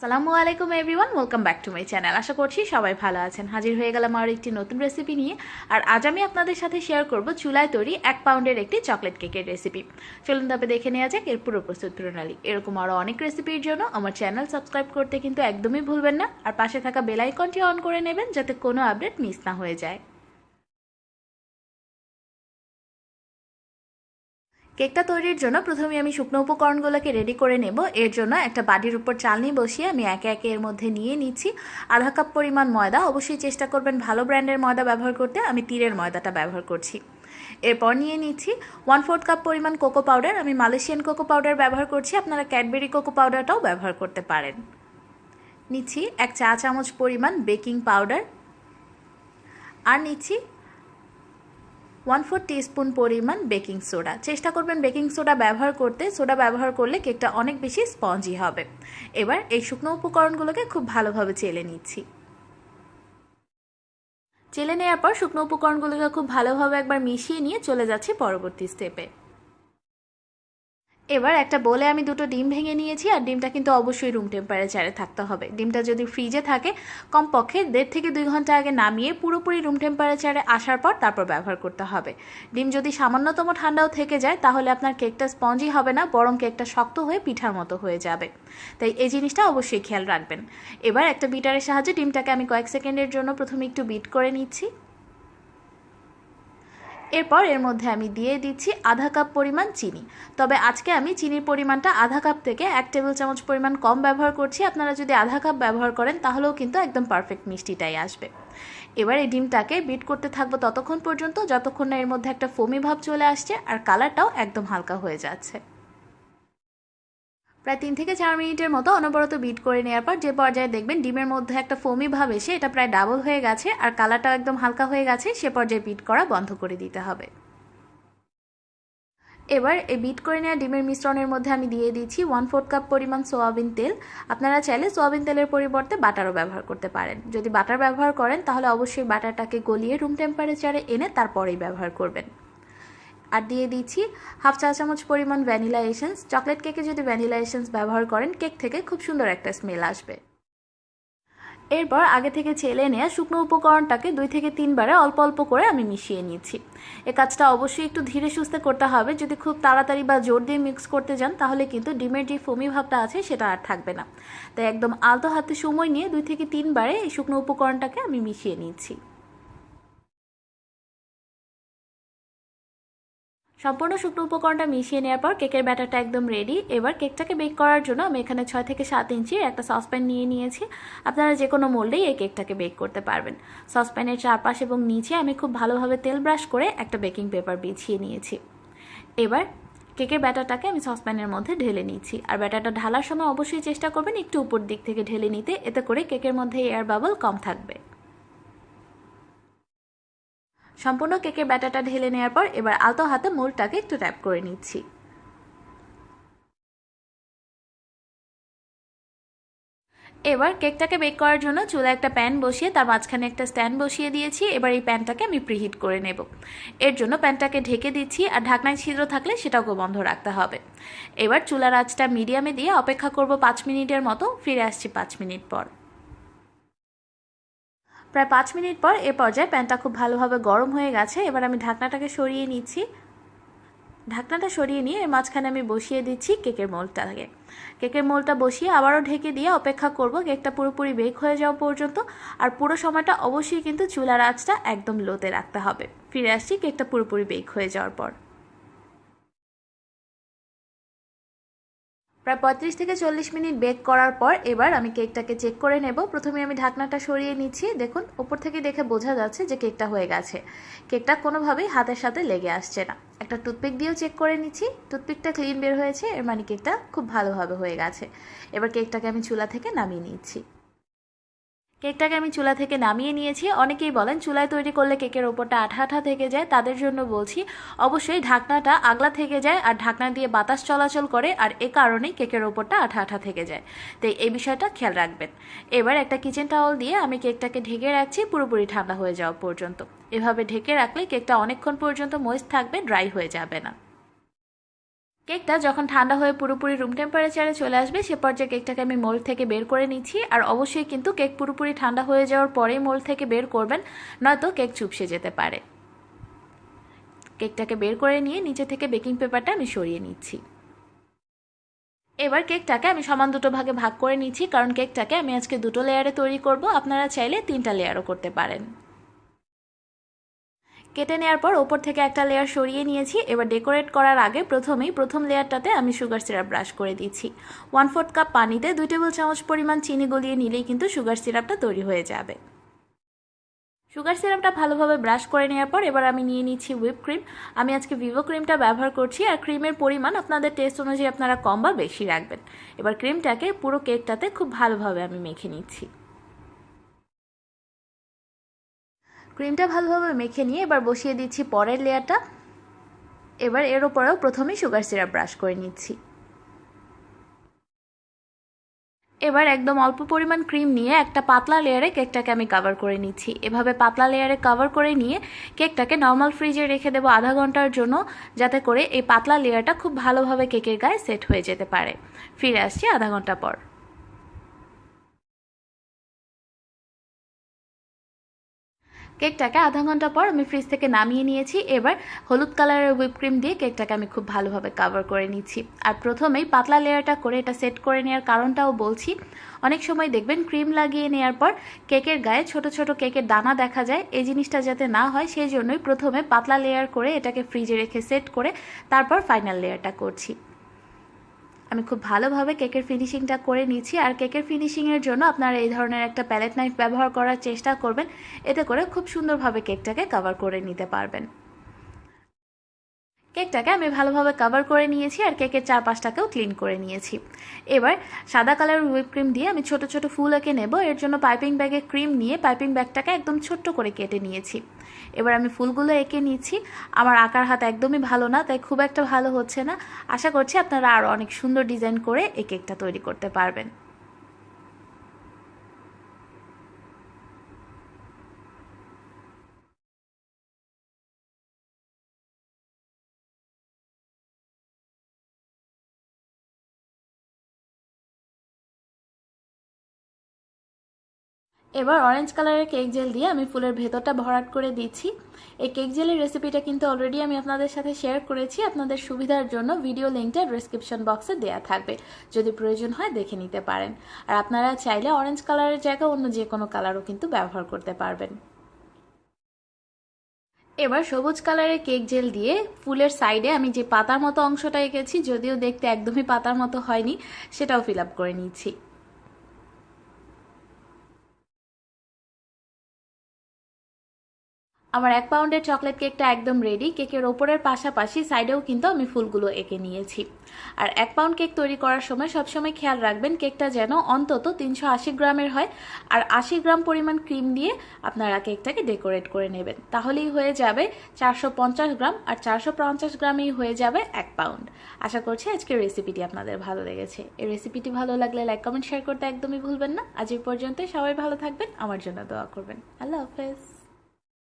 আসসালামু আলাইকুম everyone, welcome back to my channel. আশা করছি সবাই ভালো আছেন। হাজির হয়ে গেলাম আর একটি নতুন রেসিপি নিয়ে। আর আজ আমি আপনাদের সাথে শেয়ার করব চুলায় তৈরি 1 পাউন্ডের একটি চকলেট কেকের রেসিপি। চলুন তবে দেখে নেওয়া যাক এর পুরো প্রস্তুত প্রণালী। এরকম আরও অনেক রেসিপির জন্য আমার চ্যানেল সাবস্ক্রাইব করতে কিন্তু একদমই ভুলবেন না, আর পাশে থাকা বেল আইকনটি অন করে নেবেন যাতে কোনো আপডেট মিস না হয়ে যায়। কেকটা তৈরির জন্য প্রথমে আমি শুকনো উপকরণগুলোকে রেডি করে নেব। এর জন্য একটা বাটির উপর চালনি বসিয়ে আমি একে একে এর মধ্যে নিয়ে নিচ্ছি আধা কাপ পরিমাণ ময়দা। অবশ্যই চেষ্টা করবেন ভালো ব্র্যান্ডের ময়দা ব্যবহার করতে, আমি তীরের ময়দাটা ব্যবহার করছি। এরপর নিয়ে নিচ্ছি 1/4 কাপ পরিমাণ কোকো পাউডার। আমি মালয়েশিয়ান কোকো পাউডার ব্যবহার করছি, আপনারা ক্যাডবেরি কোকো পাউডারটাও ব্যবহার করতে পারেন। নিচ্ছি 1 চা চামচ পরিমাণ বেকিং পাউডার, আর নিচ্ছি 1/4 টিস্পুন পরিমাণ বেকিং সোডা। চেষ্টা করবেন বেকিং সোডা ব্যবহার করতে, সোডা ব্যবহার করলে কেকটা অনেক বেশি স্পঞ্জি হবে। এবার এই শুকনো উপকরণগুলোকে খুব ভালোভাবে চেলে নিচ্ছি। চেলে নেওয়ার পর শুকনো উপকরণগুলোকে খুব ভালোভাবে একবার মিশিয়ে নিয়ে চলে যাচ্ছি পরবর্তী স্টেপে। এবার একটা বোলে আমি দুটো ডিম ভেঙে নিয়েছি, আর ডিমটা কিন্তু অবশ্যই রুম টেম্পারেচারে থাকতে হবে। ডিমটা যদি ফ্রিজে থাকে কমপক্ষে 1.5 থেকে 2 ঘন্টা আগে নামিয়ে পুরোপুরি রুম টেম্পারেচারে আসার পর তারপর ব্যবহার করতে হবে। ডিম যদি সামান্যতম ঠান্ডাও থেকে যায় তাহলে আপনার কেকটা স্পঞ্জি হবে না, বরং কেকটা শক্ত হয়ে পিঠার মতো হয়ে যাবে। তাই এই জিনিসটা অবশ্যই খেয়াল রাখবেন। এবার একটা বিটারের সাহায্যে ডিমটাকে আমি কয়েক সেকেন্ডের জন্য প্রথমে একটু বিট করে নিচ্ছি। এরপর এর মধ্যে আমি দিয়ে দিচ্ছি আধা কাপ পরিমাণ চিনি। তবে আজকে আমি চিনির পরিমাণটা আধা কাপ থেকে 1 টেবিল চামচ পরিমাণ কম ব্যবহার করছি। আপনারা যদি আধা কাপ ব্যবহার করেন তাহলেও কিন্তু একদম পারফেক্ট মিষ্টিটাই আসবে। এবার এই ডিমটাকে বিট করতে থাকবো ততক্ষণ পর্যন্ত যতক্ষণ না এর মধ্যে একটা ফোমি ভাব চলে আসছে আর কালারটাও একদম হালকা হয়ে যাচ্ছে। প্রায় 3 থেকে 4 মিনিটের মতো অনবরত বিট করে নেওয়ার পর যে পর্যায়ে দেখবেন ডিমের মধ্যে একটা ফোমি ভাব এসে এটা প্রায় ডাবল হয়ে গেছে আর কালারটাও একদম হালকা হয়ে গেছে, সে পর্যায়ে বিট করা বন্ধ করে দিতে হবে। এবার এই বিট করে নেওয়া ডিমের মিশ্রণের মধ্যে আমি দিয়ে দিচ্ছি 1/4 কাপ পরিমাণ সয়াবিন তেল। আপনারা চাইলে সয়াবিন তেলের পরিবর্তে বাটারও ব্যবহার করতে পারেন। যদি বাটার ব্যবহার করেন তাহলে অবশ্যই বাটারটাকে গলিয়ে রুম টেম্পারেচারে এনে তারপরেই ব্যবহার করবেন। আর দিয়ে দিচ্ছি 1/2 চা চামচ পরিমাণ ভ্যানিলা এসেন্স। চকলেট কেকে যদি ভ্যানিলা এসেন্স ব্যবহার করেন কেক থেকে খুব সুন্দর একটা স্মেল আসবে। এরপর আগে থেকে ছেলে নেওয়া শুকনো উপকরণটাকে 2 থেকে 3 বারে অল্প অল্প করে আমি মিশিয়ে নিচ্ছি। এই কাজটা অবশ্যই একটু ধীরে সুস্থে করতে হবে। যদি খুব তাড়াতাড়ি বা জোর দিয়ে মিক্স করতে যান তাহলে কিন্তু ডিমের যে ফোমি ভাবটা আছে সেটা আর থাকবে না। তাই একদম আলতো হাতে সময় নিয়ে 2 থেকে 3 বারে এই শুকনো উপকরণটাকে আমি মিশিয়ে নিচ্ছি। সম্পূর্ণ শুকনো উপকরণটা মিশিয়ে নেওয়ার পর কেকের ব্যাটারটা একদম রেডি। এবার কেকটাকে বেক করার জন্য আমি এখানে 6 থেকে 7 ইঞ্চির একটা সসপ্যান নিয়ে নিয়েছি। আপনারা যে কোনো মোল্ডেই এই কেকটাকে বেক করতে পারবেন। সসপ্যানের চারপাশ এবং নিচে আমি খুব ভালোভাবে তেল ব্রাশ করে একটা বেকিং পেপার বিছিয়ে নিয়েছি। এবার কেকের ব্যাটারটাকে আমি সসপ্যানের মধ্যে ঢেলে নিচ্ছি। আর ব্যাটারটা ঢালার সময় অবশ্যই চেষ্টা করবেন একটু উপর দিক থেকে ঢেলে নিতে, এতে করে কেকের মধ্যে এয়ার বাবল কম থাকবে। সম্পূর্ণ কেকের ব্যাটারটা ঢেলে নেওয়ার পর এবার আলতো হাতে মোল্ডটাকে একটু ট্যাপ করে নিচ্ছি। এবার কেকটাকে বেক করার জন্য চুলায় একটা প্যান বসিয়ে তার মাঝখানে একটা স্ট্যান্ড বসিয়ে দিয়েছি। এবার এই প্যানটাকে আমি প্রিহিট করে নেব। এর জন্য প্যানটাকে ঢেকে দিচ্ছি, আর ঢাকনায় ছিদ্র থাকলে সেটাকেও বন্ধ রাখতে হবে। এবার চুলার আঁচটা মিডিয়ামে দিয়ে অপেক্ষা করব 5 মিনিটের মতো। ফিরে আসছি 5 মিনিট পর। প্রায় 5 মিনিট পর এ পর্যায়ে প্যানটা খুব ভালোভাবে গরম হয়ে গেছে। এবার আমি ঢাকনাটাকে সরিয়ে নিচ্ছি। ঢাকনাটা সরিয়ে নিয়ে এর মাঝখানে আমি বসিয়ে দিচ্ছি কেকের মোল্ডটাকে। কেকের মোল্ডটা বসিয়ে আবারও ঢেকে দিয়ে অপেক্ষা করব কেকটা পুরোপুরি বেক হয়ে যাওয়া পর্যন্ত। আর পুরো সময়টা অবশ্যই কিন্তু চুলার আঁচটা একদম লোতে রাখতে হবে। ফিরে আসছি কেকটা পুরোপুরি বেক হয়ে যাওয়ার পর। প্রায় 35 থেকে 40 মিনিট বেক করার পর এবার আমি কেকটাকে চেক করে নেব। প্রথমে আমি ঢাকনাটা সরিয়ে নিচ্ছি। দেখুন উপর থেকে দেখে বোঝা যাচ্ছে যে কেকটা হয়ে গেছে। কেকটা কোনোভাবেই হাতের সাথে লেগে আসছে না। একটা টুথপিক দিয়েও চেক করে নিচ্ছি। টুথপিকটা ক্লিন বের হয়েছে, এর মানে কেকটা খুব ভালোভাবে হয়ে গেছে। এবার কেকটাকে আমি চুলা থেকে নামিয়ে নিচ্ছি। কেকটাকে আমি চুলা থেকে নামিয়ে নিয়েছি। অনেকেই বলেন চুলায় তৈরি করলে কেকের ওপরটা আঠা আঠা থেকে যায়, তাদের জন্য বলছি অবশ্যই ঢাকনাটা আগলা থেকে যায় আর ঢাকনা দিয়ে বাতাস চলাচল করে, আর এ কারণেই কেকের ওপরটা আঠা আঠা থেকে যায়। তাই এই বিষয়টা খেয়াল রাখবেন। এবার একটা কিচেন টাওয়াল দিয়ে আমি কেকটাকে ঢেকে রাখছি পুরোপুরি ঠান্ডা হয়ে যাওয়া পর্যন্ত। এভাবে ঢেকে রাখলে কেকটা অনেকক্ষণ পর্যন্ত ময়েস্ট থাকবে, ড্রাই হয়ে যাবে না। কেকটা যখন ঠান্ডা হয়ে পুরোপুরি রুম টেম্পারেচারে চলে আসবে সে পর্যায়ে কেকটাকে আমি মোল্ড থেকে বের করে নিচ্ছি। আর অবশ্যই কিন্তু কেক পুরোপুরি ঠান্ডা হয়ে যাওয়ার পরেই মোল্ড থেকে বের করবেন, নয়তো কেক চুপসে যেতে পারে। কেকটাকে বের করে নিয়ে নিচে থেকে বেকিং পেপারটা আমি সরিয়ে নিচ্ছি। এবার কেকটাকে আমি সমান দুটো ভাগে ভাগ করে নিচ্ছি, কারণ কেকটাকে আমি আজকে দুটো লেয়ারে তৈরি করব। আপনারা চাইলে 3টা লেয়ারও করতে পারেন। কেটে নেওয়ার পর ওপর থেকে একটা লেয়ার সরিয়ে নিয়েছি। এবার ডেকোরেট করার আগে প্রথম লেয়ারটাতে আমি সুগার সিরাপ ব্রাশ করে দিচ্ছি। 1/4 কাপ পানিতে 2 টেবিল চামচ পরিমাণ চিনি গলিয়ে নিলেই কিন্তু সুগার সিরাপটা তৈরি হয়ে যাবে। সুগার সিরাপটা ভালোভাবে ব্রাশ করে নেওয়ার পর এবার আমি নিয়ে নিচ্ছি হুইপ ক্রিম। আমি আজকে ভিভো ক্রিমটা ব্যবহার করছি, আর ক্রিমের পরিমাণ আপনাদের টেস্ট অনুযায়ী আপনারা কম বা বেশি রাখবেন। এবার ক্রিমটাকে পুরো কেকটাতে খুব ভালোভাবে আমি মেখে নিচ্ছি। ক্রিমটা ভালোভাবে মেখে নিয়ে এবার বসিয়ে দিচ্ছি পরের লেয়ারটা। এবার এর ওপরেও প্রথমেই সুগার সিরাপ ব্রাশ করে নিচ্ছি। এবার একদম অল্প পরিমাণ ক্রিম নিয়ে একটা পাতলা লেয়ারে কেকটাকে আমি কভার করে নিচ্ছি। এভাবে পাতলা লেয়ারে কভার করে নিয়ে কেকটাকে নর্মাল ফ্রিজে রেখে দেবো আধা ঘন্টার জন্য, যাতে করে এই পাতলা লেয়ারটা খুব ভালোভাবে কেকের গায়ে সেট হয়ে যেতে পারে। ফিরে আসছি আধা ঘন্টা পর। কেকটাকে আধা ঘন্টা পর আমি ফ্রিজ থেকে নামিয়ে নিয়েছি। এবার হলুদ কালারের হুইপ ক্রিম দিয়ে কেকটাকে আমি খুব ভালোভাবে কভার করে নিচ্ছি। আর প্রথমেই পাতলা লেয়ারটা করে এটা সেট করে নেওয়ার কারণটাও বলছি। অনেক সময় দেখবেন ক্রিম লাগিয়ে নেওয়ার পর কেকের গায়ে ছোট ছোট কেকের দানা দেখা যায়। এই জিনিসটা যাতে না হয় সেই জন্যই প্রথমে পাতলা লেয়ার করে এটাকে ফ্রিজে রেখে সেট করে তারপর ফাইনাল লেয়ারটা করছি। আমি খুব ভালোভাবে কেকের ফিনিশিংটা করে নিচ্ছি। আর কেকের ফিনিশিংয়ের জন্য আপনারা এই ধরনের একটা প্যালেট নাইফ ব্যবহার করার চেষ্টা করবেন, এতে করে খুব সুন্দরভাবে কেকটাকে কভার করে নিতে পারবেন। কেকটাকে আমি ভালোভাবে কভার করে নিয়েছি আর কেকের চারপাশটাকেও ক্লিন করে নিয়েছি। এবার সাদা কালারের হুইপ ক্রিম দিয়ে আমি ছোট ছোট ফুল এঁকে নেব। এর জন্য পাইপিং ব্যাগে ক্রিম নিয়ে পাইপিং ব্যাগটাকে একদম ছোট্ট করে কেটে নিয়েছি। এবার আমি ফুলগুলো এঁকে নিচ্ছি। আমার আঁকার হাত একদমই ভালো না, তাই খুব একটা ভালো হচ্ছে না। আশা করছি আপনারা আরও অনেক সুন্দর ডিজাইন করে এই কেকটা তৈরি করতে পারবেন। এবার অরেঞ্জ কালারের কেক জেল দিয়ে আমি ফুলের ভেতরটা ভরাট করে দিচ্ছি। এই কেক জেলের রেসিপিটা কিন্তু অলরেডি আমি আপনাদের সাথে শেয়ার করেছি। আপনাদের সুবিধার জন্য ভিডিও লিঙ্কটা ডেসক্রিপশন বক্সে দেওয়া থাকবে, যদি প্রয়োজন হয় দেখে নিতে পারেন। আর আপনারা চাইলে অরেঞ্জ কালারের জায়গায় অন্য যে কোনো কালারও কিন্তু ব্যবহার করতে পারবেন। এবার সবুজ কালারের কেক জেল দিয়ে ফুলের সাইডে আমি যে পাতার মতো অংশটা এঁকেছি, যদিও দেখতে একদমই পাতার মতো হয়নি, সেটাও ফিল আপ করে নিচ্ছি। আমার 1 পাউন্ডের চকলেট কেকটা একদম রেডি। কেকের ওপরের পাশাপাশি সাইডেও কিন্তু আমি ফুলগুলো এঁকে নিয়েছি। আর 1 পাউন্ড কেক তৈরি করার সময় সবসময় খেয়াল রাখবেন কেকটা যেন অন্তত 380 গ্রামের হয়। আর 80 গ্রাম পরিমাণ ক্রিম দিয়ে আপনারা কেকটাকে ডেকোরেট করে নেবেন, তাহলেই হয়ে যাবে 450 গ্রাম। আর 450 গ্রামেই হয়ে যাবে 1 পাউন্ড। আশা করছি আজকের রেসিপিটি আপনাদের ভালো লেগেছে। এই রেসিপিটি ভালো লাগলে লাইক কমেন্ট শেয়ার করতে একদমই ভুলবেন না। আজ এই পর্যন্ত, সবাই ভালো থাকবেন, আমার জন্য দোয়া করবেন। আল্লাহ হাফেজ।